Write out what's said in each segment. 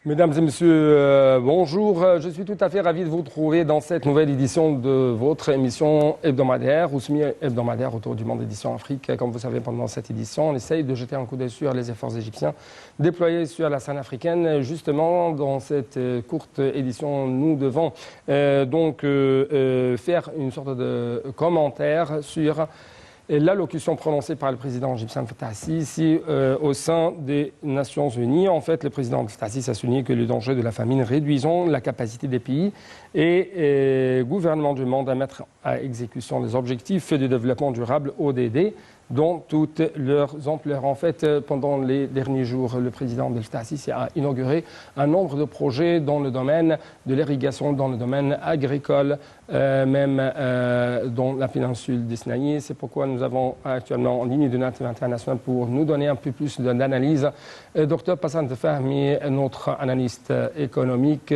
Mesdames et messieurs, bonjour. Je suis tout à fait ravi de vous retrouver dans cette nouvelle édition de votre émission hebdomadaire ou semi-hebdomadaire autour du monde édition Afrique. Comme vous savez, pendant cette édition, on essaye de jeter un coup d'œil sur les efforts égyptiens déployés sur la scène africaine. Justement, dans cette courte édition, nous devons faire une sorte de commentaire sur l'allocution prononcée par le président égyptien Fattah al-Sisi au sein des Nations Unies. En fait, le président Fattah al-Sisi a souligné que les dangers de la famine réduisent la capacité des pays et gouvernements du monde à mettre à exécution les objectifs de développement durable ODD dans toute leur ampleur. En fait, pendant les derniers jours, le président Fattah al-Sisi a inauguré un nombre de projets dans le domaine de l'irrigation, dans le domaine agricole, même dans la péninsule du Sinaï. C'est pourquoi nous avons actuellement en ligne de notre international pour nous donner un peu plus d'analyse. Dr Passan Fahmi, notre analyste économique,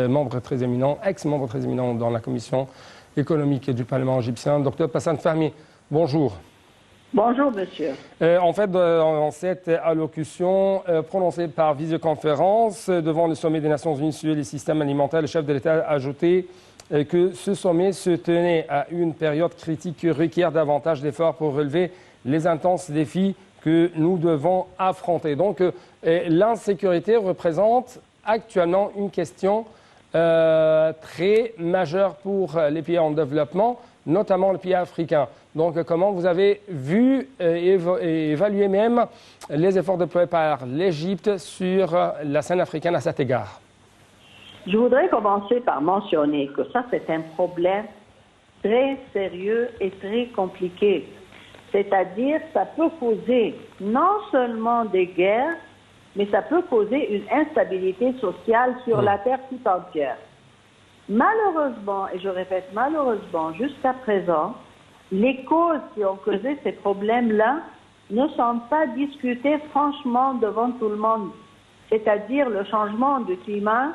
membre très éminent, ex-membre très éminent dans la commission économique du Parlement égyptien. Dr Passan Fahmi, bonjour. Bonjour, monsieur. En fait, dans cette allocution prononcée par visioconférence devant le sommet des Nations Unies sur les systèmes alimentaires, le chef de l'État a ajouté que ce sommet se tenait à une période critique qui requiert davantage d'efforts pour relever les intenses défis que nous devons affronter. Donc, l'insécurité représente actuellement une question très majeure pour les pays en développement, notamment les pays africains. Donc, comment vous avez vu et évalué même les efforts déployés par l'Égypte sur la scène africaine à cet égard? Je voudrais commencer par mentionner que ça, c'est un problème très sérieux et très compliqué. C'est-à-dire, ça peut causer non seulement des guerres, mais ça peut causer une instabilité sociale sur la terre tout entière. Malheureusement, et je répète malheureusement, jusqu'à présent, les causes qui ont causé ces problèmes-là ne sont pas discutées franchement devant tout le monde. C'est-à-dire le changement du climat.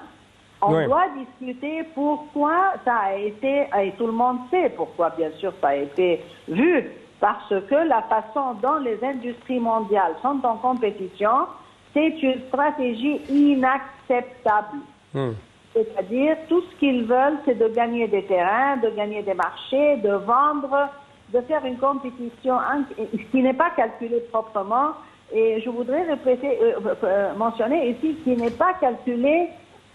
On doit discuter pourquoi ça a été, et tout le monde sait pourquoi bien sûr ça a été vu, parce que la façon dont les industries mondiales sont en compétition, c'est une stratégie inacceptable. C'est-à-dire tout ce qu'ils veulent, c'est de gagner des terrains, de gagner des marchés, de vendre, de faire une compétition qui n'est pas calculée proprement. Et je voudrais mentionner ici qu'il n'est pas calculé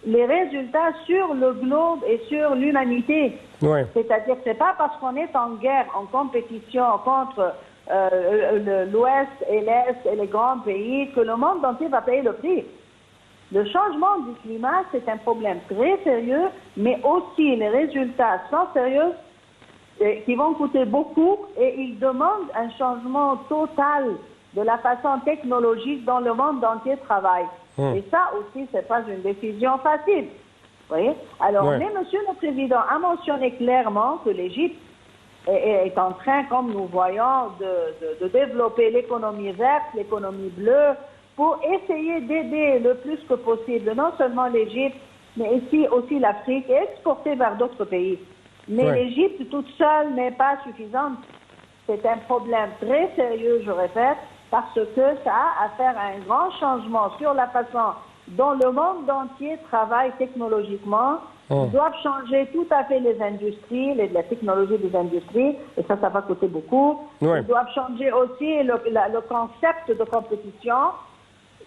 les résultats sur le globe et sur l'humanité. C'est-à-dire que ce n'est pas parce qu'on est en guerre, en compétition contre l'Ouest et l'Est et les grands pays que le monde entier va payer le prix. Le changement du climat, c'est un problème très sérieux, mais aussi les résultats sont sérieux, qui vont coûter beaucoup, et ils demandent un changement total de la façon technologique dont le monde entier travaille. Et ça aussi, ce n'est pas une décision facile. Vous voyez? Alors, mais Monsieur le Président a mentionné clairement que l'Égypte est en train, comme nous voyons, de développer l'économie verte, l'économie bleue, pour essayer d'aider le plus que possible, non seulement l'Égypte, mais aussi l'Afrique, et exporter vers d'autres pays. Mais l'Égypte toute seule n'est pas suffisante. C'est un problème très sérieux, je répète, parce que ça a à faire un grand changement sur la façon dont le monde entier travaille technologiquement. Ils doivent changer tout à fait les industries, la technologie des industries, et ça va coûter beaucoup. Ils doivent changer aussi le concept de compétition,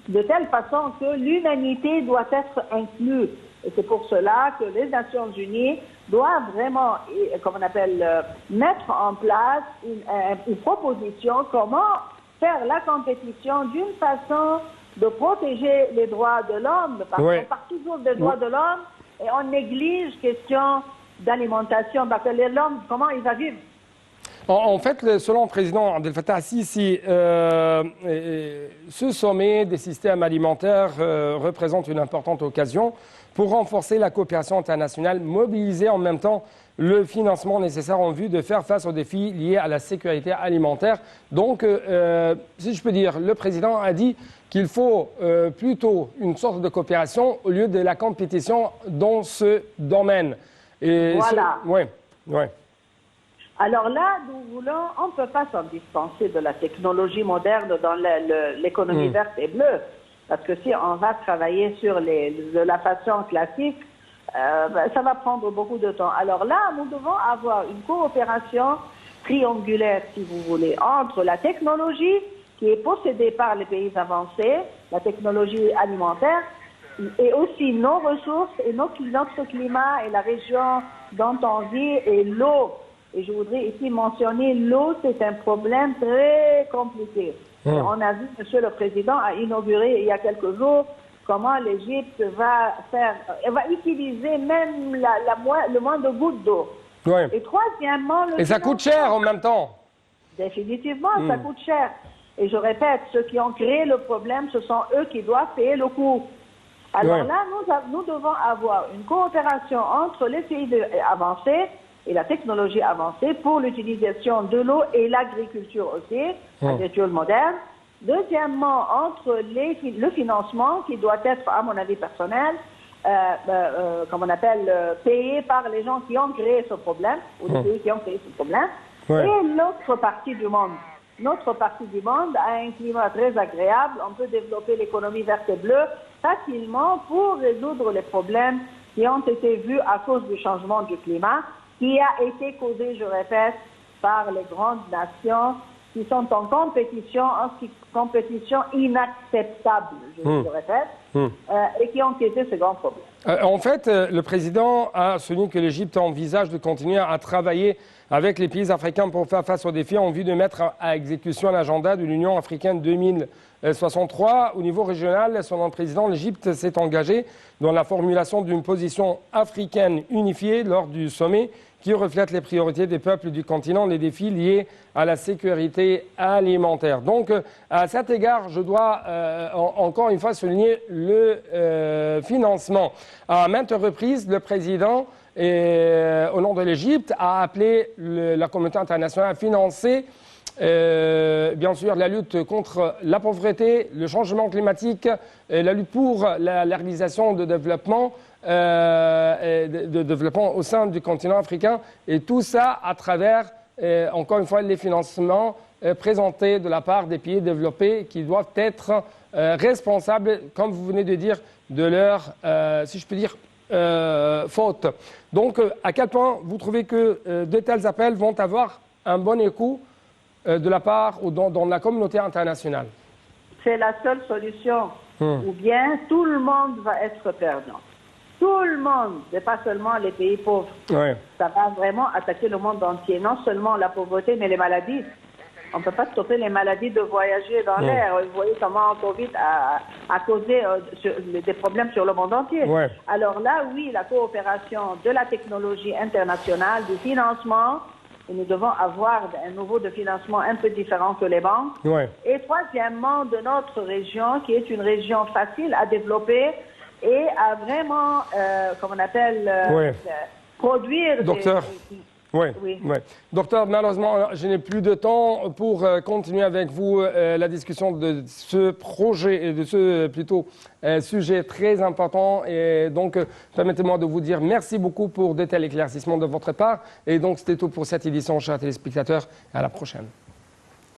de telle façon que l'humanité doit être inclue. Et c'est pour cela que les Nations Unies doivent vraiment, comme on appelle, mettre en place une proposition comment faire la compétition d'une façon de protéger les droits de l'homme, parce qu'on parle toujours des droits de l'homme et on néglige question d'alimentation, parce que l'homme, comment il va vivre? En fait, selon le président Abdel Fattah al-Sisi, ce sommet des systèmes alimentaires représente une importante occasion pour renforcer la coopération internationale, mobiliser en même temps le financement nécessaire en vue de faire face aux défis liés à la sécurité alimentaire. Donc, si je peux dire, le président a dit qu'il faut plutôt une sorte de coopération au lieu de la compétition dans ce domaine. Et voilà. Ouais. Alors là, nous voulons, on ne peut pas s'en dispenser de la technologie moderne dans l'économie verte et bleue. Parce que si on va travailler sur de la façon classique, ça va prendre beaucoup de temps. Alors là, nous devons avoir une coopération triangulaire, si vous voulez, entre la technologie qui est possédée par les pays avancés, la technologie alimentaire, et aussi nos ressources et notre climat et la région dont on vit et l'eau. Et je voudrais ici mentionner l'eau, c'est un problème très compliqué. On a vu, Monsieur le Président a inauguré il y a quelques jours comment l'Égypte va utiliser même le moins de gouttes d'eau. Ouais. Et troisièmement... Et ça coûte cher en même temps. Définitivement, ça coûte cher. Et je répète, ceux qui ont créé le problème, ce sont eux qui doivent payer le coût. Alors là, nous devons avoir une coopération entre les pays avancés et la technologie avancée pour l'utilisation de l'eau et l'agriculture aussi, l'agriculture moderne. Deuxièmement, entre le financement qui doit être, à mon avis personnel, comme on appelle, payé par les gens qui ont créé ce problème, ou les pays qui ont créé ce problème, et l'autre partie du monde. Notre partie du monde a un climat très agréable, on peut développer l'économie verte et bleue facilement pour résoudre les problèmes qui ont été vus à cause du changement du climat, qui a été causé, je répète, par les grandes nations qui sont en compétition inacceptable, je le répète, et qui ont causé ce grand problème. En fait, le président a souligné que l'Égypte envisage de continuer à travailler avec les pays africains pour faire face aux défis en vue de mettre à exécution l'agenda de l'Union africaine 2063. Au niveau régional, selon le président, l'Égypte s'est engagée dans la formulation d'une position africaine unifiée lors du sommet qui reflète les priorités des peuples du continent, les défis liés à la sécurité alimentaire. Donc, à cet égard, je dois encore une fois souligner le financement. À maintes reprises, le président, au nom de l'Égypte, a appelé la communauté internationale à financer bien sûr la lutte contre la pauvreté, le changement climatique, la lutte pour la réalisation de développement, de développement au sein du continent africain, et tout ça à travers, encore une fois, les financements présentés de la part des pays développés qui doivent être responsables, comme vous venez de dire, de leur, si je peux dire, faute. Donc, à quel point vous trouvez que de tels appels vont avoir un bon écho de la part ou dans la communauté internationale? C'est la seule solution. Ou bien tout le monde va être perdant. Tout le monde, et pas seulement les pays pauvres. Ça va vraiment attaquer le monde entier. Non seulement la pauvreté, mais les maladies. On ne peut pas stopper les maladies de voyager dans l'air. Vous voyez comment Covid a causé des problèmes sur le monde entier. Alors là, oui, la coopération de la technologie internationale, du financement, et nous devons avoir un niveau de financement un peu différent que les banques. Et troisièmement, de notre région, qui est une région facile à développer et à vraiment, comme on appelle, produire Docteur. Docteur, malheureusement, je n'ai plus de temps pour continuer avec vous la discussion de ce projet et de ce plutôt sujet très important. Et donc, permettez-moi de vous dire merci beaucoup pour de tels éclaircissements de votre part. Et donc, c'était tout pour cette édition, chers téléspectateurs. À la prochaine.